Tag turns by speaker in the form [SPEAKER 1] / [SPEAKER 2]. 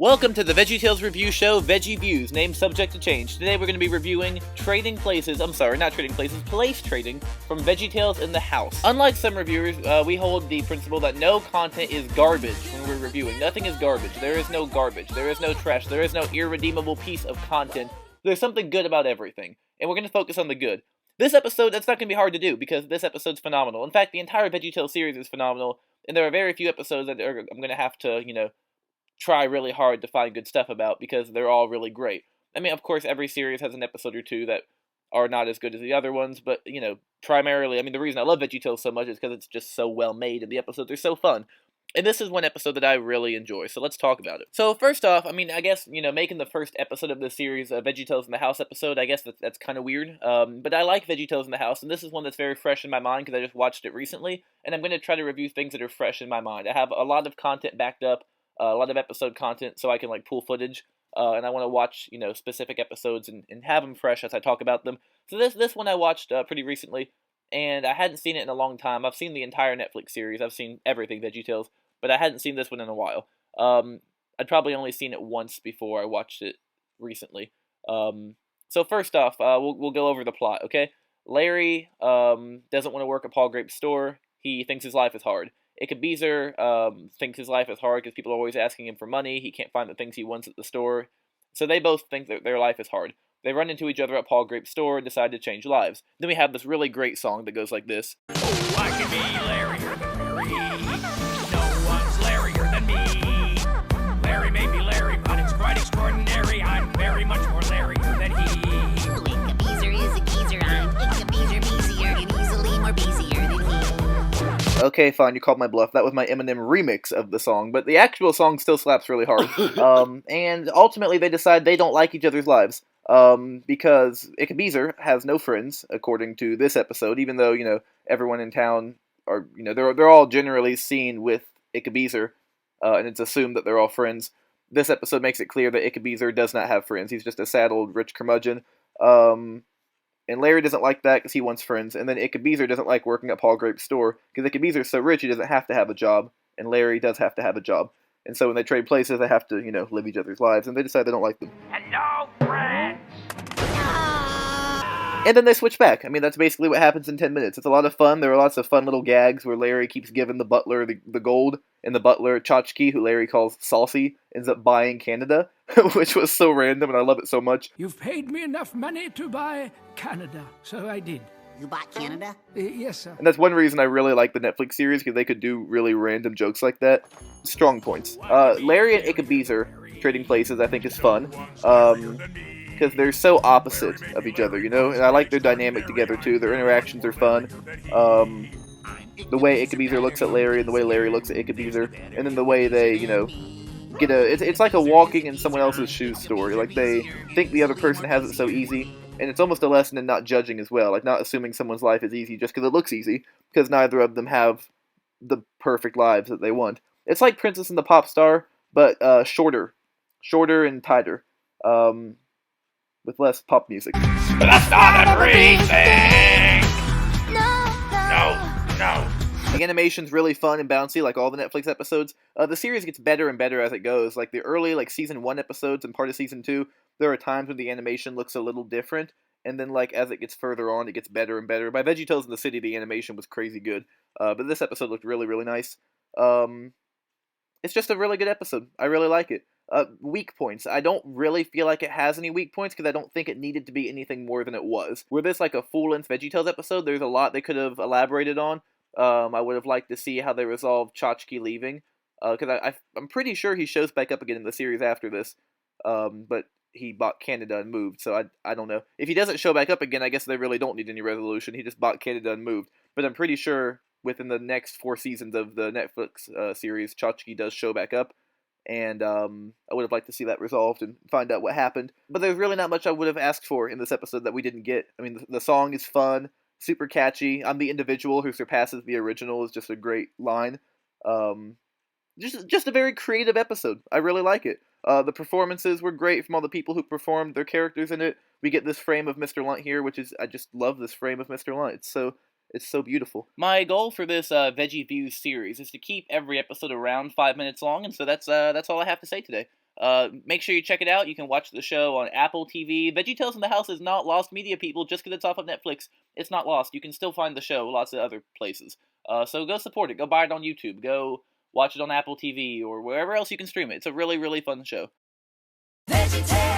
[SPEAKER 1] Welcome to the VeggieTales review show, VeggieViews, name subject to change. Today we're going to be reviewing place trading from VeggieTales in the House. Unlike some reviewers, we hold the principle that no content is garbage when we're reviewing. Nothing is garbage. There is no garbage. There is no trash. There is no irredeemable piece of content. There's something good about everything, and we're going to focus on the good. This episode, that's not going to be hard to do, because this episode's phenomenal. In fact, the entire VeggieTales series is phenomenal, and there are very few episodes that I'm going to have to, try really hard to find good stuff about, because they're all really great. I mean, of course, every series has an episode or two that are not as good as the other ones, but, primarily, the reason I love VeggieTales so much is because it's just so well made, and the episodes are so fun. And this is one episode that I really enjoy, so let's talk about it. So, first off, I guess, making the first episode of this series a VeggieTales in the House episode, I guess that's kind of weird. But I like VeggieTales in the House, and this is one that's very fresh in my mind, because I just watched it recently, and I'm going to try to review things that are fresh in my mind. I have a lot of content backed up, a lot of episode content, so I can pull footage, and I want to watch specific episodes and have them fresh as I talk about them. So this one I watched pretty recently, and I hadn't seen it in a long time. I've seen the entire Netflix series. I've seen everything VeggieTales, but I hadn't seen this one in a while. I'd probably only seen it once before I watched it recently. So first off, we'll go over the plot. Okay, Larry doesn't want to work at Paul Grape's store. He thinks his life is hard. Ichabeezer thinks his life is hard because people are always asking him for money. He can't find the things he wants at the store. So they both think that their life is hard. They run into each other at Paul Grape's store and decide to change lives. Then we have this really great song that goes like this.
[SPEAKER 2] Oh, I can be Larryer than Larry. No one's Larryer than me. Larry may be Larry, but it's quite extraordinary. I'm very much more Larryer than he.
[SPEAKER 3] Ichabeezer is a geezer. I'm Ichabeezer beezier and easily more beezier than he.
[SPEAKER 1] Okay, fine, you called my bluff. That was my Eminem remix of the song, but the actual song still slaps really hard. And ultimately they decide they don't like each other's lives. Because Ichabeezer has no friends, according to this episode, even though, everyone in town are, they're all generally seen with Ichabeezer, and it's assumed that they're all friends. This episode makes it clear that Ichabeezer does not have friends. He's just a sad old rich curmudgeon. And Larry doesn't like that because he wants friends. And then Ichabeezer doesn't like working at Paul Grape's store because Ichabeezer's so rich he doesn't have to have a job. And Larry does have to have a job. And so when they trade places, they have to, live each other's lives. And they decide they don't like them.
[SPEAKER 2] Hello, friends.
[SPEAKER 1] And then they switch back. That's basically what happens in 10 minutes. It's a lot of fun. There are lots of fun little gags where Larry keeps giving the butler the gold, and the butler, Tchotchke, who Larry calls Saucy, ends up buying Canada, which was so random, and I love it so much.
[SPEAKER 4] You've paid me enough money to buy Canada, so I did.
[SPEAKER 3] You bought Canada?
[SPEAKER 4] Yes, sir.
[SPEAKER 1] And that's one reason I really like the Netflix series, because they could do really random jokes like that. Strong points. Larry and Ichabeezer trading places, I think, is fun. Because they're so opposite of each other, and I like their dynamic together too. Their interactions are fun. The way Ichabeezer looks at Larry and the way Larry looks at Ichabeezer, and then the way they, it's like a walking in someone else's shoes story. Like, they think the other person has it so easy, and it's almost a lesson in not judging as well. Like, not assuming someone's life is easy just because it looks easy, because neither of them have the perfect lives that they want. It's like Princess and the Pop Star, but shorter and tighter. With less pop music.
[SPEAKER 2] But that's not everything. No.
[SPEAKER 1] The animation's really fun and bouncy, like all the Netflix episodes. The series gets better and better as it goes. Like the early, season 1 episodes and part of season 2, there are times when the animation looks a little different, and then as it gets further on, it gets better and better. By VeggieTales in the City, the animation was crazy good, but this episode looked really, really nice. It's just a really good episode. I really like it. Weak points. I don't really feel like it has any weak points because I don't think it needed to be anything more than it was. Were this a full-length VeggieTales episode, there's a lot they could have elaborated on. I would have liked to see how they resolved Tchotchke leaving, because I'm pretty sure he shows back up again in the series after this, but he bought Canada and moved, so I don't know. If he doesn't show back up again, I guess they really don't need any resolution. He just bought Canada and moved. But I'm pretty sure within the next 4 seasons of the Netflix series, Tchotchke does show back up. And I would have liked to see that resolved and find out what happened. But there's really not much I would have asked for in this episode that we didn't get. The song is fun, super catchy. I'm the individual who surpasses the original is just a great line. Just a very creative episode. I really like it. The performances were great from all the people who performed their characters in it. We get this frame of Mr. Lunt here, I just love this frame of Mr. Lunt. It's so beautiful. My goal for this VeggieView series is to keep every episode around 5 minutes long, and so that's all I have to say today. Make sure you check it out. You can watch the show on Apple TV. VeggieTales in the House is not lost media, people. Just because it's off of Netflix, it's not lost. You can still find the show lots of other places. So go support it. Go buy it on YouTube. Go watch it on Apple TV or wherever else you can stream it. It's a really, really fun show.
[SPEAKER 3] VeggieTales.